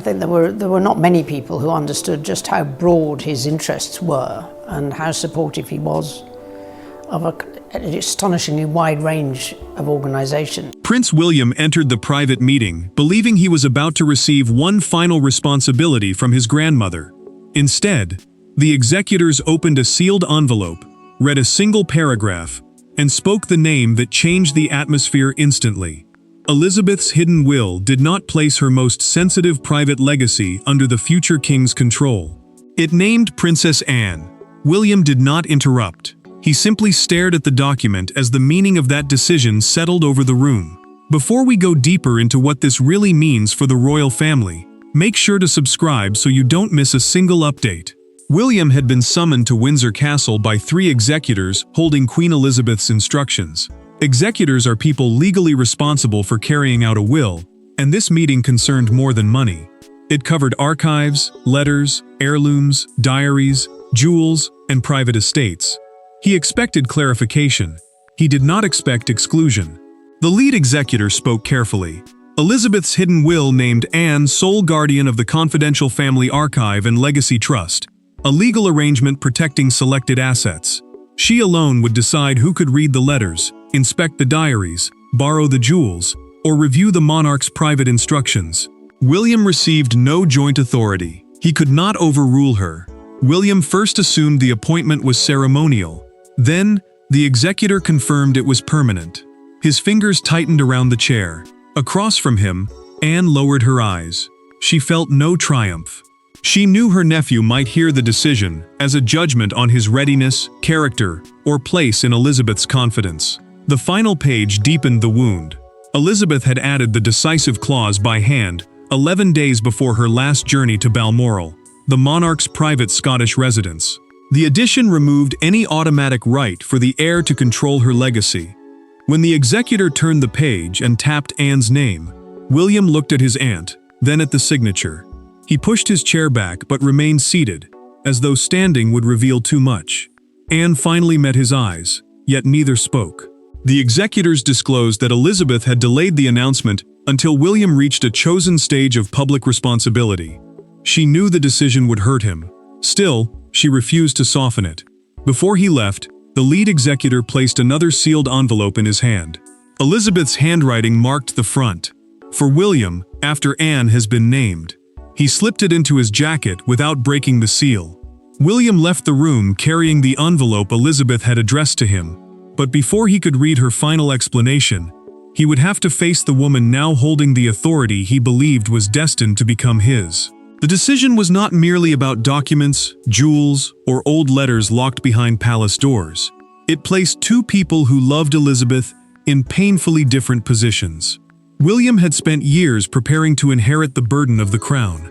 think there were not many people who understood just how broad his interests were and how supportive he was of an astonishingly wide range of organisations. Prince William entered the private meeting, believing he was about to receive one final responsibility from his grandmother. Instead, the executors opened a sealed envelope, read a single paragraph, and spoke the name that changed the atmosphere instantly. Elizabeth's hidden will did not place her most sensitive private legacy under the future king's control. It named Princess Anne. William did not interrupt. He simply stared at the document as the meaning of that decision settled over the room. Before we go deeper into what this really means for the royal family, make sure to subscribe so you don't miss a single update. William had been summoned to Windsor Castle by 3 executors holding Queen Elizabeth's instructions. Executors are people legally responsible for carrying out a will, and this meeting concerned more than money. It covered archives, letters, heirlooms, diaries, jewels, and private estates. He expected clarification. He did not expect exclusion. The lead executor spoke carefully. Elizabeth's hidden will named Anne sole guardian of the confidential family archive and legacy trust, a legal arrangement protecting selected assets. She alone would decide who could read the letters, inspect the diaries, borrow the jewels, or review the monarch's private instructions. William received no joint authority. He could not overrule her. William first assumed the appointment was ceremonial. Then, the executor confirmed it was permanent. His fingers tightened around the chair. Across from him, Anne lowered her eyes. She felt no triumph. She knew her nephew might hear the decision as a judgment on his readiness, character, or place in Elizabeth's confidence. The final page deepened the wound. Elizabeth had added the decisive clause by hand 11 days before her last journey to Balmoral, the monarch's private Scottish residence. The addition removed any automatic right for the heir to control her legacy. When the executor turned the page and tapped Anne's name, William looked at his aunt, then at the signature. He pushed his chair back but remained seated, as though standing would reveal too much. Anne finally met his eyes, yet neither spoke. The executors disclosed that Elizabeth had delayed the announcement until William reached a chosen stage of public responsibility. She knew the decision would hurt him. Still, she refused to soften it. Before he left, the lead executor placed another sealed envelope in his hand. Elizabeth's handwriting marked the front. For William, after Anne has been named. He slipped it into his jacket without breaking the seal. William left the room carrying the envelope Elizabeth had addressed to him. But before he could read her final explanation, he would have to face the woman now holding the authority he believed was destined to become his. The decision was not merely about documents, jewels, or old letters locked behind palace doors. It placed 2 people who loved Elizabeth in painfully different positions. William had spent years preparing to inherit the burden of the crown.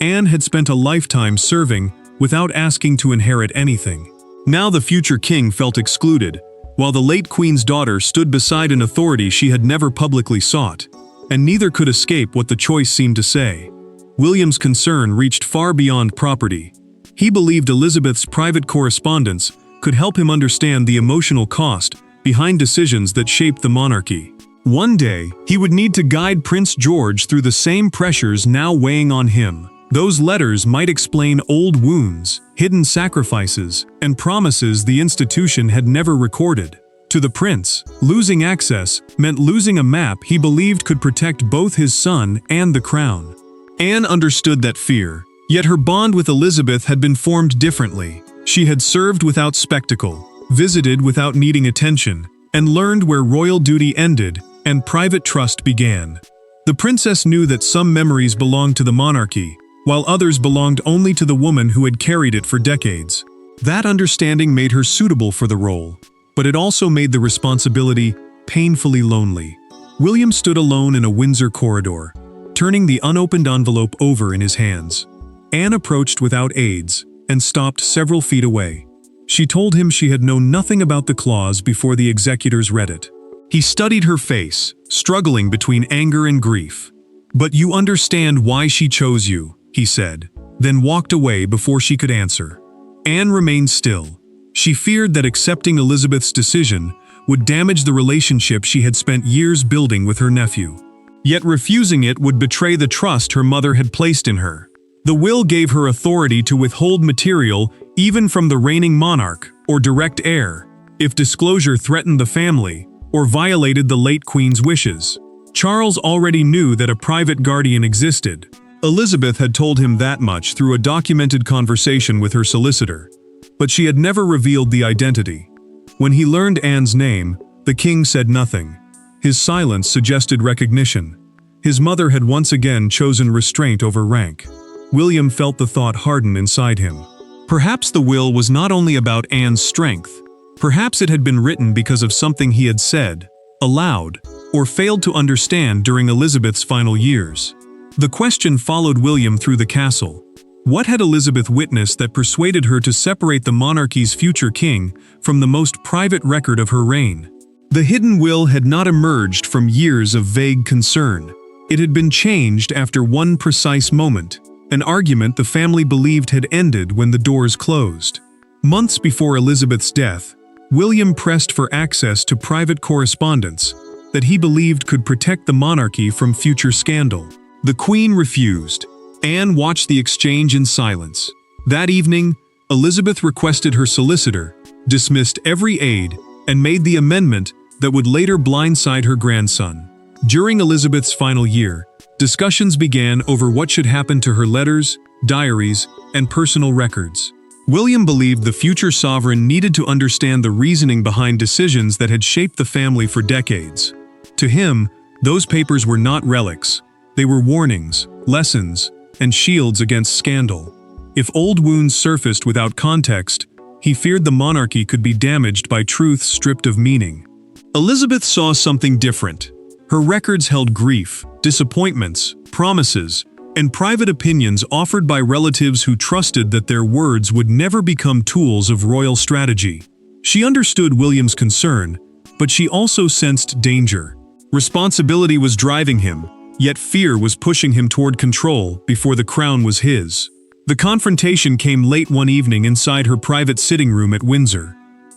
Anne had spent a lifetime serving without asking to inherit anything. Now the future king felt excluded, while the late queen's daughter stood beside an authority she had never publicly sought, and neither could escape what the choice seemed to say. William's concern reached far beyond property. He believed Elizabeth's private correspondence could help him understand the emotional cost behind decisions that shaped the monarchy. One day, he would need to guide Prince George through the same pressures now weighing on him. Those letters might explain old wounds, hidden sacrifices, and promises the institution had never recorded. To the prince, losing access meant losing a map he believed could protect both his son and the crown. Anne understood that fear, yet her bond with Elizabeth had been formed differently. She had served without spectacle, visited without needing attention, and learned where royal duty ended and private trust began. The princess knew that some memories belonged to the monarchy, while others belonged only to the woman who had carried it for decades. That understanding made her suitable for the role, but it also made the responsibility painfully lonely. William stood alone in a Windsor corridor, turning the unopened envelope over in his hands. Anne approached without aids and stopped several feet away. She told him she had known nothing about the clause before the executors read it. He studied her face, struggling between anger and grief. "But you understand why she chose you," he said, then walked away before she could answer. Anne remained still. She feared that accepting Elizabeth's decision would damage the relationship she had spent years building with her nephew. Yet refusing it would betray the trust her mother had placed in her. The will gave her authority to withhold material even from the reigning monarch or direct heir, if disclosure threatened the family or violated the late queen's wishes. Charles already knew that a private guardian existed. Elizabeth had told him that much through a documented conversation with her solicitor, but she had never revealed the identity. When he learned Anne's name, the king said nothing. His silence suggested recognition. His mother had once again chosen restraint over rank. William felt the thought harden inside him. Perhaps the will was not only about Anne's strength. Perhaps it had been written because of something he had said, aloud, or failed to understand during Elizabeth's final years. The question followed William through the castle. What had Elizabeth witnessed that persuaded her to separate the monarchy's future king from the most private record of her reign? The hidden will had not emerged from years of vague concern. It had been changed after one precise moment, an argument the family believed had ended when the doors closed. Months before Elizabeth's death, William pressed for access to private correspondence that he believed could protect the monarchy from future scandal. The Queen refused. Anne watched the exchange in silence. That evening, Elizabeth requested her solicitor, dismissed every aid, and made the amendment that would later blindside her grandson. During Elizabeth's final year, discussions began over what should happen to her letters, diaries, and personal records. William believed the future sovereign needed to understand the reasoning behind decisions that had shaped the family for decades. To him, those papers were not relics. They were warnings, lessons, and shields against scandal. If old wounds surfaced without context, he feared the monarchy could be damaged by truth stripped of meaning. Elizabeth saw something different. Her records held grief, disappointments, promises, and private opinions offered by relatives who trusted that their words would never become tools of royal strategy. She understood William's concern, but she also sensed danger. Responsibility was driving him, yet fear was pushing him toward control before the crown was his. The confrontation came late one evening inside her private sitting room at Windsor.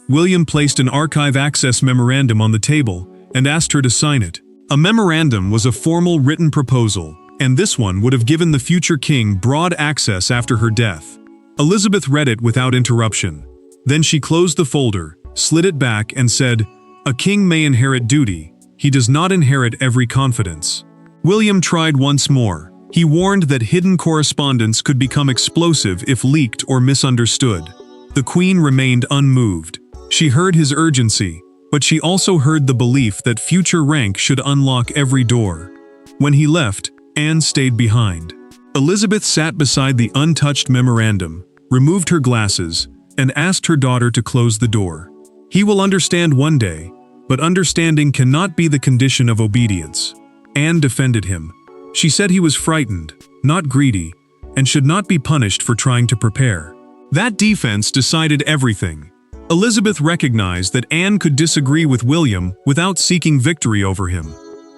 William placed an archive access memorandum on the table and asked her to sign it. A memorandum was a formal written proposal, and this one would have given the future king broad access after her death. Elizabeth read it without interruption. Then she closed the folder, slid it back, and said, "A king may inherit duty. He does not inherit every confidence." William tried once more. He warned that hidden correspondence could become explosive if leaked or misunderstood. The Queen remained unmoved. She heard his urgency, but she also heard the belief that future rank should unlock every door. When he left, Anne stayed behind. Elizabeth sat beside the untouched memorandum, removed her glasses, and asked her daughter to close the door. "He will understand one day, but understanding cannot be the condition of obedience." Anne defended him. She said he was frightened, not greedy, and should not be punished for trying to prepare. That defense decided everything. Elizabeth recognized that Anne could disagree with William without seeking victory over him.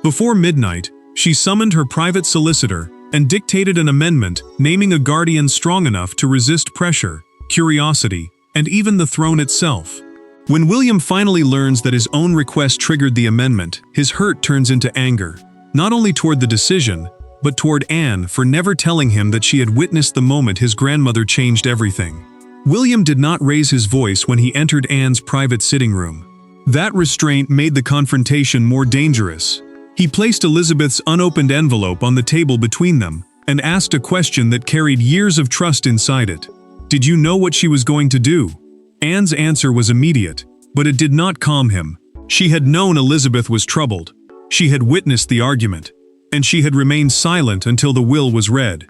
Before midnight, she summoned her private solicitor and dictated an amendment naming a guardian strong enough to resist pressure, curiosity, and even the throne itself. When William finally learns that his own request triggered the amendment, his hurt turns into anger, not only toward the decision, but toward Anne for never telling him that she had witnessed the moment his grandmother changed everything. William did not raise his voice when he entered Anne's private sitting room. That restraint made the confrontation more dangerous. He placed Elizabeth's unopened envelope on the table between them and asked a question that carried years of trust inside it. "Did you know what she was going to do?" Anne's answer was immediate, but it did not calm him. She had known Elizabeth was troubled. She had witnessed the argument, and she had remained silent until the will was read.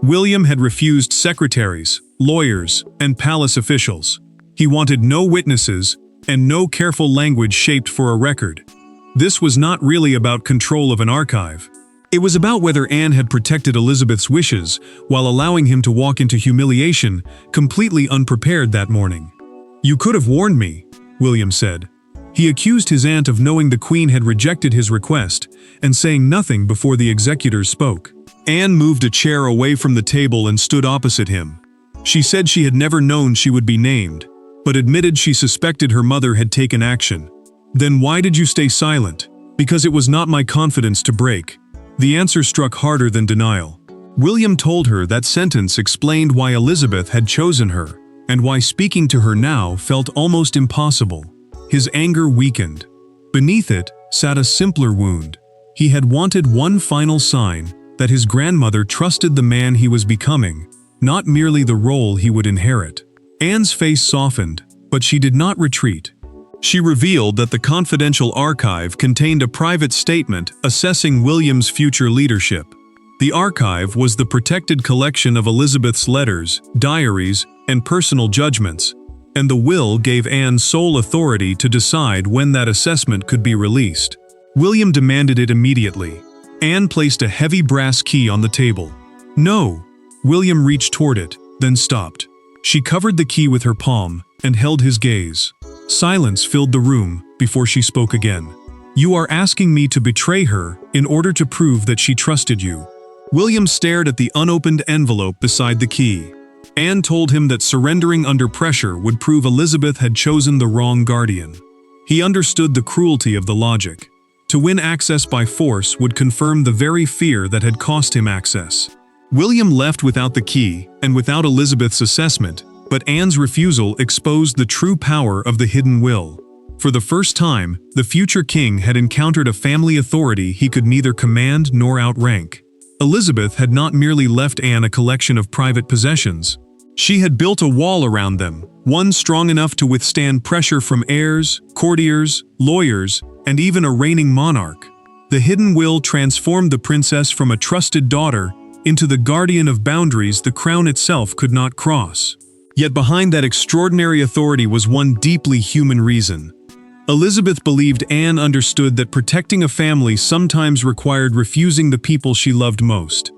William had refused secretaries, lawyers, and palace officials. He wanted no witnesses and no careful language shaped for a record. This was not really about control of an archive. It was about whether Anne had protected Elizabeth's wishes while allowing him to walk into humiliation, completely unprepared that morning. "You could have warned me," William said. He accused his aunt of knowing the Queen had rejected his request and saying nothing before the executors spoke. Anne moved a chair away from the table and stood opposite him. She said she had never known she would be named, but admitted she suspected her mother had taken action. "Then why did you stay silent?" "Because it was not my confidence to break. The answer struck harder than denial. William told her that sentence explained why Elizabeth had chosen her, and why speaking to her now felt almost impossible. His anger weakened. Beneath it sat a simpler wound. He had wanted one final sign that his grandmother trusted the man he was becoming, not merely the role he would inherit. Anne's face softened, but she did not retreat. She revealed that the confidential archive contained a private statement assessing William's future leadership. The archive was the protected collection of Elizabeth's letters, diaries, and personal judgments, and the will gave Anne sole authority to decide when that assessment could be released. William demanded it immediately. Anne placed a heavy brass key on the table. "No." William reached toward it, then stopped. She covered the key with her palm and held his gaze. Silence filled the room before she spoke again. "You are asking me to betray her in order to prove that she trusted you." William stared at the unopened envelope beside the key. Anne told him that surrendering under pressure would prove Elizabeth had chosen the wrong guardian. He understood the cruelty of the logic. To win access by force would confirm the very fear that had cost him access. William left without the key and without Elizabeth's assessment, but Anne's refusal exposed the true power of the hidden will. For the first time, the future king had encountered a family authority he could neither command nor outrank. Elizabeth had not merely left Anne a collection of private possessions. She had built a wall around them, one strong enough to withstand pressure from heirs, courtiers, lawyers, and even a reigning monarch. The hidden will transformed the princess from a trusted daughter into the guardian of boundaries the crown itself could not cross. Yet behind that extraordinary authority was one deeply human reason. Elizabeth believed Anne understood that protecting a family sometimes required refusing the people she loved most.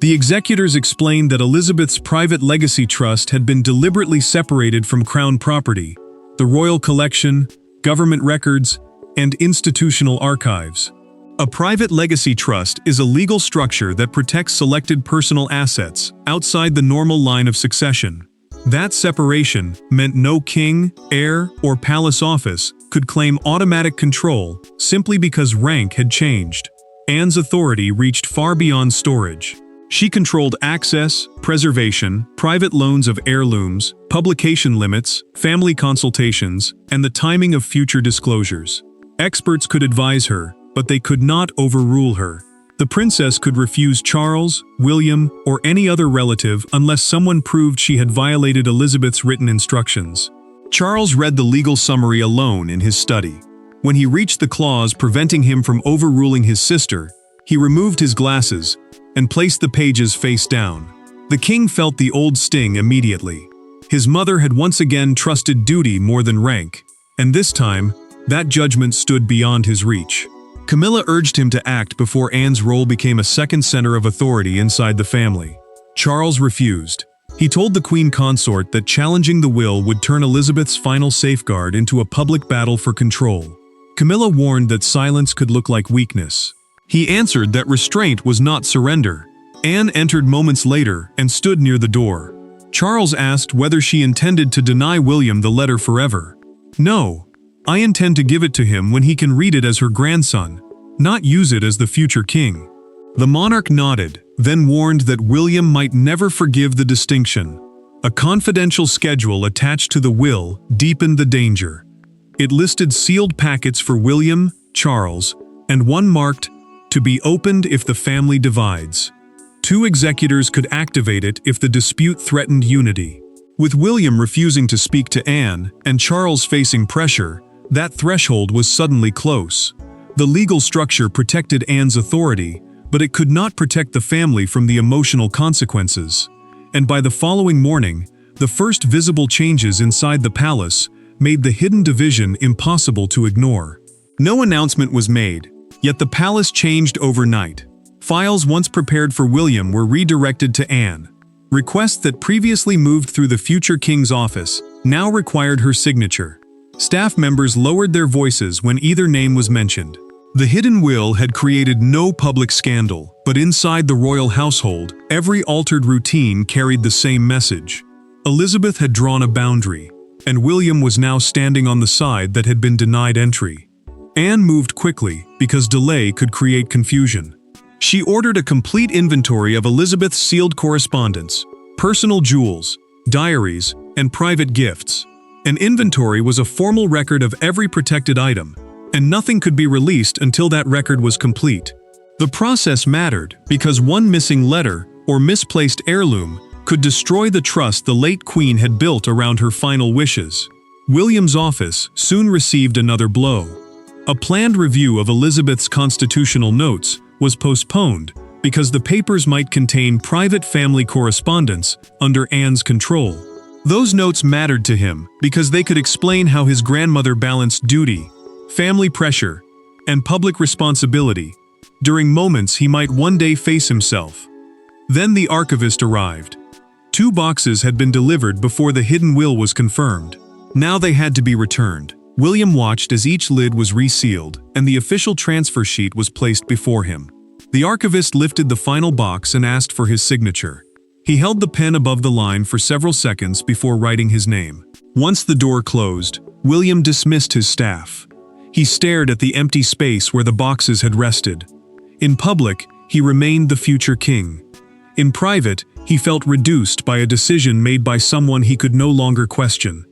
The executors explained that Elizabeth's private legacy trust had been deliberately separated from crown property, the royal collection, government records, and institutional archives. A private legacy trust is a legal structure that protects selected personal assets outside the normal line of succession. That separation meant no king, heir, or palace office could claim automatic control simply because rank had changed. Anne's authority reached far beyond storage. She controlled access, preservation, private loans of heirlooms, publication limits, family consultations, and the timing of future disclosures. Experts could advise her, but they could not overrule her. The princess could refuse Charles, William, or any other relative unless someone proved she had violated Elizabeth's written instructions. Charles read the legal summary alone in his study. When he reached the clause preventing him from overruling his sister, he removed his glasses and placed the pages face down. The king felt the old sting immediately. His mother had once again trusted duty more than rank, and this time, that judgment stood beyond his reach. Camilla urged him to act before Anne's role became a second center of authority inside the family. Charles refused. He told the queen consort that challenging the will would turn Elizabeth's final safeguard into a public battle for control. Camilla warned that silence could look like weakness. He answered that restraint was not surrender. Anne entered moments later and stood near the door. Charles asked whether she intended to deny William the letter forever. "No. I intend to give it to him when he can read it as her grandson, not use it as the future king." The monarch nodded, then warned that William might never forgive the distinction. A confidential schedule attached to the will deepened the danger. It listed sealed packets for William, Charles, and one marked, "To be opened if the family divides." 2 executors could activate it if the dispute threatened unity. With William refusing to speak to Anne and Charles facing pressure, that threshold was suddenly close. The legal structure protected Anne's authority, but it could not protect the family from the emotional consequences. And by the following morning, the first visible changes inside the palace made the hidden division impossible to ignore. No announcement was made, yet the palace changed overnight. Files once prepared for William were redirected to Anne. Requests that previously moved through the future king's office now required her signature. Staff members lowered their voices when either name was mentioned. The hidden will had created no public scandal, but inside the royal household, every altered routine carried the same message. Elizabeth had drawn a boundary, and William was now standing on the side that had been denied entry. Anne moved quickly because delay could create confusion. She ordered a complete inventory of Elizabeth's sealed correspondence, personal jewels, diaries, and private gifts. An inventory was a formal record of every protected item, and nothing could be released until that record was complete. The process mattered because one missing letter or misplaced heirloom could destroy the trust the late Queen had built around her final wishes. William's office soon received another blow. A planned review of Elizabeth's constitutional notes was postponed because the papers might contain private family correspondence under Anne's control. Those notes mattered to him because they could explain how his grandmother balanced duty, family pressure, and public responsibility during moments he might one day face himself. Then the archivist arrived. 2 boxes had been delivered before the hidden will was confirmed. Now they had to be returned. William watched as each lid was resealed and the official transfer sheet was placed before him. The archivist lifted the final box and asked for his signature. He held the pen above the line for several seconds before writing his name. Once the door closed, William dismissed his staff. He stared at the empty space where the boxes had rested. In public, he remained the future king. In private, he felt reduced by a decision made by someone he could no longer question.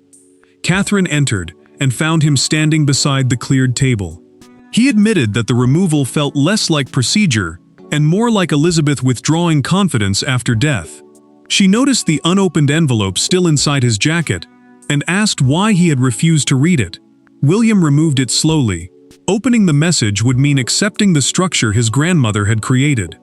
Catherine entered and found him standing beside the cleared table. He admitted that the removal felt less like procedure and more like Elizabeth withdrawing confidence after death. She noticed the unopened envelope still inside his jacket and asked why he had refused to read it. William removed it slowly. Opening the message would mean accepting the structure his grandmother had created.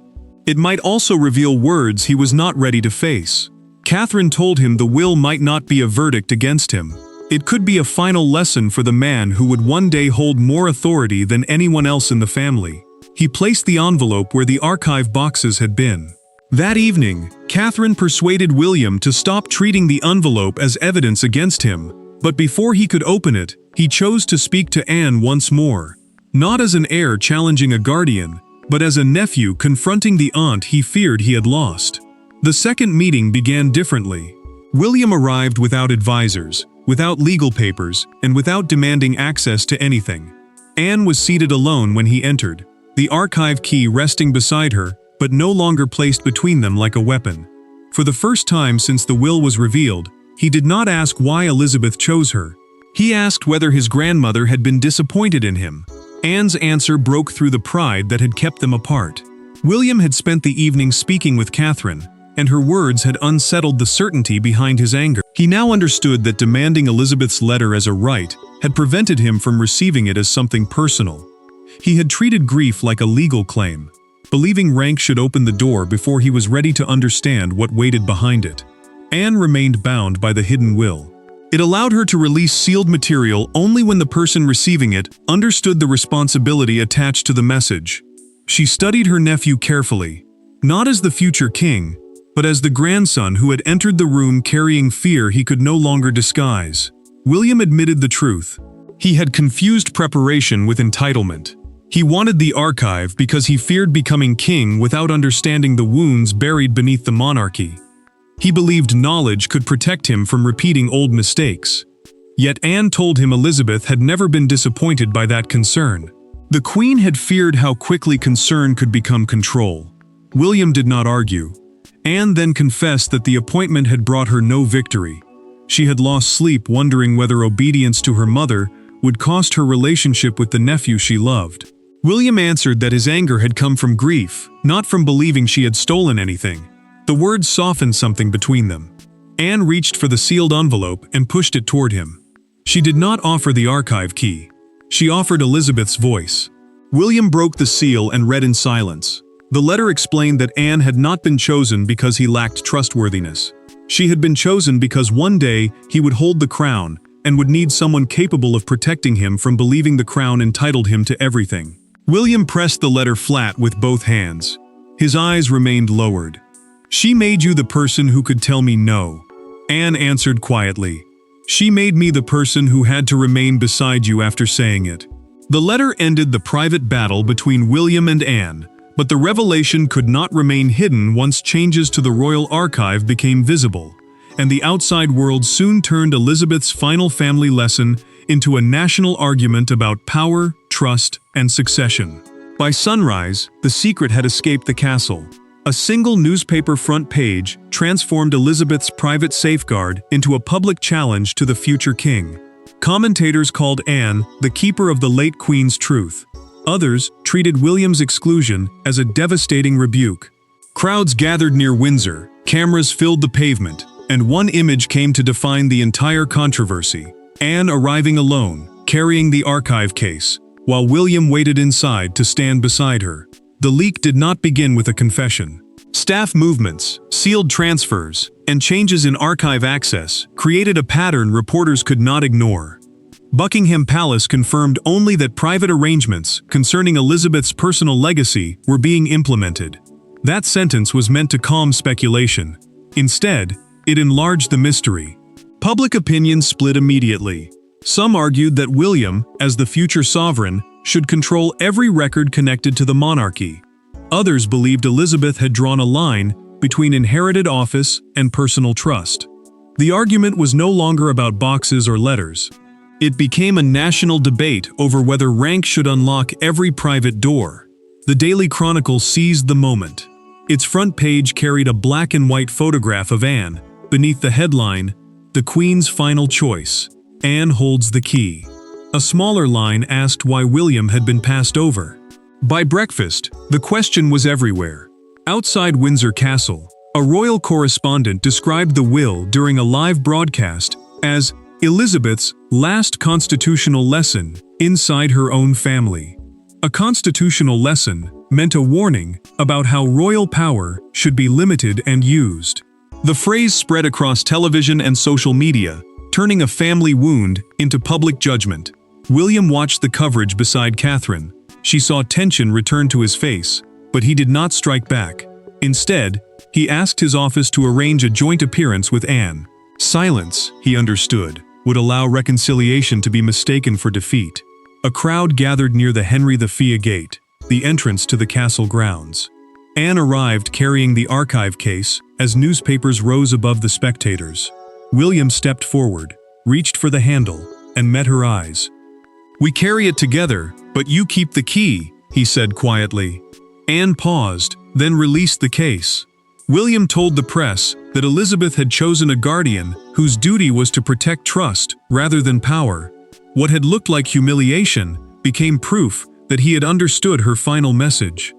It might also reveal words he was not ready to face. Catherine told him the will might not be a verdict against him. It could be a final lesson for the man who would one day hold more authority than anyone else in the family. He placed the envelope where the archive boxes had been. That evening, Catherine persuaded William to stop treating the envelope as evidence against him, but before he could open it, he chose to speak to Anne once more. Not as an heir challenging a guardian, but as a nephew confronting the aunt he feared he had lost. The second meeting began differently. William arrived without advisors, without legal papers, and without demanding access to anything. Anne was seated alone when he entered, the archive key resting beside her, but no longer placed between them like a weapon. For the first time since the will was revealed, he did not ask why Elizabeth chose her. He asked whether his grandmother had been disappointed in him. Anne's answer broke through the pride that had kept them apart. William had spent the evening speaking with Catherine, and her words had unsettled the certainty behind his anger. He now understood that demanding Elizabeth's letter as a right had prevented him from receiving it as something personal. He had treated grief like a legal claim, believing rank should open the door before he was ready to understand what waited behind it. Anne remained bound by the hidden will. It allowed her to release sealed material only when the person receiving it understood the responsibility attached to the message. She studied her nephew carefully, not as the future king, but as the grandson who had entered the room carrying fear he could no longer disguise. William admitted the truth. He had confused preparation with entitlement. He wanted the archive because he feared becoming king without understanding the wounds buried beneath the monarchy. He believed knowledge could protect him from repeating old mistakes. Yet Anne told him Elizabeth had never been disappointed by that concern. The Queen had feared how quickly concern could become control. William did not argue. Anne then confessed that the appointment had brought her no victory. She had lost sleep wondering whether obedience to her mother would cost her relationship with the nephew she loved. William answered that his anger had come from grief, not from believing she had stolen anything. The words softened something between them. Anne reached for the sealed envelope and pushed it toward him. She did not offer the archive key. She offered Elizabeth's voice. William broke the seal and read in silence. The letter explained that Anne had not been chosen because he lacked trustworthiness. She had been chosen because one day he would hold the crown and would need someone capable of protecting him from believing the crown entitled him to everything. William pressed the letter flat with both hands. His eyes remained lowered. "She made you the person who could tell me no," Anne answered quietly. "She made me the person who had to remain beside you after saying it." The letter ended the private battle between William and Anne, but the revelation could not remain hidden once changes to the royal archive became visible, and the outside world soon turned Elizabeth's final family lesson into a national argument about power, trust, and succession. By sunrise, the secret had escaped the castle. A single newspaper front page transformed Elizabeth's private safeguard into a public challenge to the future king. Commentators called Anne the keeper of the late Queen's truth. Others treated William's exclusion as a devastating rebuke. Crowds gathered near Windsor, cameras filled the pavement, and one image came to define the entire controversy: Anne arriving alone, carrying the archive case, while William waited inside to stand beside her. The leak did not begin with a confession. Staff movements, sealed transfers, and changes in archive access created a pattern reporters could not ignore. Buckingham Palace confirmed only that private arrangements concerning Elizabeth's personal legacy were being implemented. That sentence was meant to calm speculation. Instead, it enlarged the mystery. Public opinion split immediately. Some argued that William, as the future sovereign, should control every record connected to the monarchy. Others believed Elizabeth had drawn a line between inherited office and personal trust. The argument was no longer about boxes or letters. It became a national debate over whether rank should unlock every private door. The Daily Chronicle seized the moment. Its front page carried a black and white photograph of Anne, beneath the headline, "The Queen's Final Choice. Anne holds the key." A smaller line asked why William had been passed over. By breakfast, the question was everywhere. Outside Windsor Castle, a royal correspondent described the will during a live broadcast as Elizabeth's last constitutional lesson inside her own family. A constitutional lesson meant a warning about how royal power should be limited and used. The phrase spread across television and social media, turning a family wound into public judgment. William watched the coverage beside Catherine. She saw tension return to his face, but he did not strike back. Instead, he asked his office to arrange a joint appearance with Anne. Silence, he understood, would allow reconciliation to be mistaken for defeat. A crowd gathered near the Henry V gate, the entrance to the castle grounds. Anne arrived carrying the archive case as newspapers rose above the spectators. William stepped forward, reached for the handle, and met her eyes. "We carry it together, but you keep the key," he said quietly. Anne paused, then released the case. William told the press that Elizabeth had chosen a guardian whose duty was to protect trust rather than power. What had looked like humiliation became proof that he had understood her final message.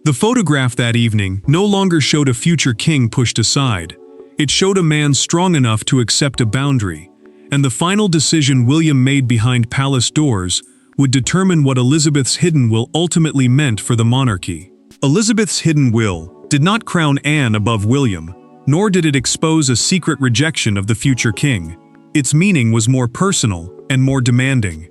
The photograph that evening no longer showed a future king pushed aside. It showed a man strong enough to accept a boundary, and the final decision William made behind palace doors would determine what Elizabeth's hidden will ultimately meant for the monarchy. Elizabeth's hidden will did not crown Anne above William, nor did it expose a secret rejection of the future king. Its meaning was more personal and more demanding.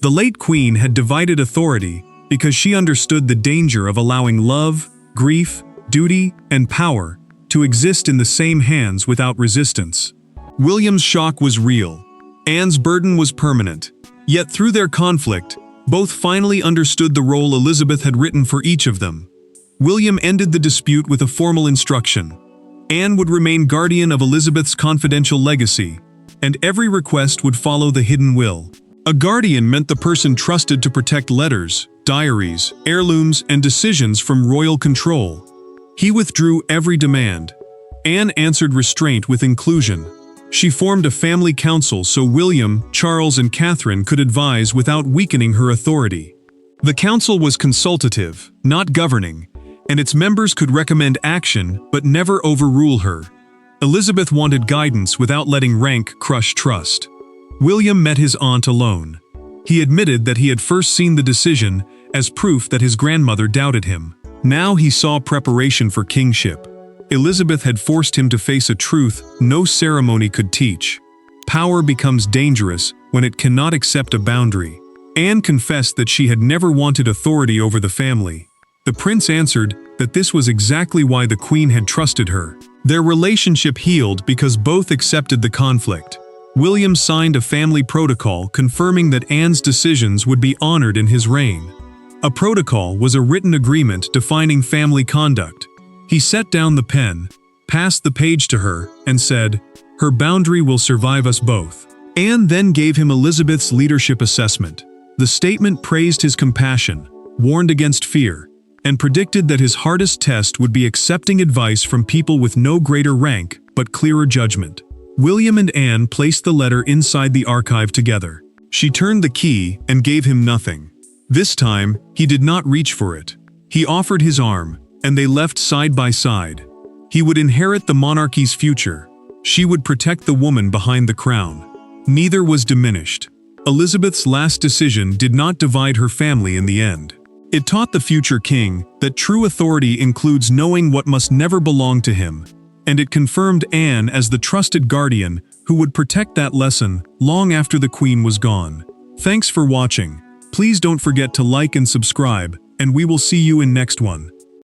The late queen had divided authority because she understood the danger of allowing love, grief, duty, and power to exist in the same hands without resistance. William's shock was real. Anne's burden was permanent. Yet through their conflict, both finally understood the role Elizabeth had written for each of them. William ended the dispute with a formal instruction. Anne would remain guardian of Elizabeth's confidential legacy, and every request would follow the hidden will. A guardian meant the person trusted to protect letters, diaries, heirlooms, and decisions from royal control. He withdrew every demand. Anne answered restraint with inclusion. She formed a family council so William, Charles, and Catherine could advise without weakening her authority. The council was consultative, not governing, and its members could recommend action but never overrule her. Elizabeth wanted guidance without letting rank crush trust. William met his aunt alone. He admitted that he had first seen the decision as proof that his grandmother doubted him. Now he saw preparation for kingship. Elizabeth had forced him to face a truth no ceremony could teach. Power becomes dangerous when it cannot accept a boundary. Anne confessed that she had never wanted authority over the family. The prince answered that this was exactly why the queen had trusted her. Their relationship healed because both accepted the conflict. William signed a family protocol confirming that Anne's decisions would be honored in his reign. A protocol was a written agreement defining family conduct. He set down the pen, passed the page to her, and said, "Her boundary will survive us both." Anne then gave him Elizabeth's leadership assessment. The statement praised his compassion, warned against fear, and predicted that his hardest test would be accepting advice from people with no greater rank but clearer judgment. William and Anne placed the letter inside the archive together. She turned the key and gave him nothing. This time, he did not reach for it. He offered his arm, and they left side by side. He would inherit the monarchy's future. She would protect the woman behind the crown. Neither was diminished. Elizabeth's last decision did not divide her family in the end. It taught the future king that true authority includes knowing what must never belong to him, and it confirmed Anne as the trusted guardian who would protect that lesson long after the queen was gone. Thanks for watching. Please don't forget to like and subscribe, and we will see you in next one.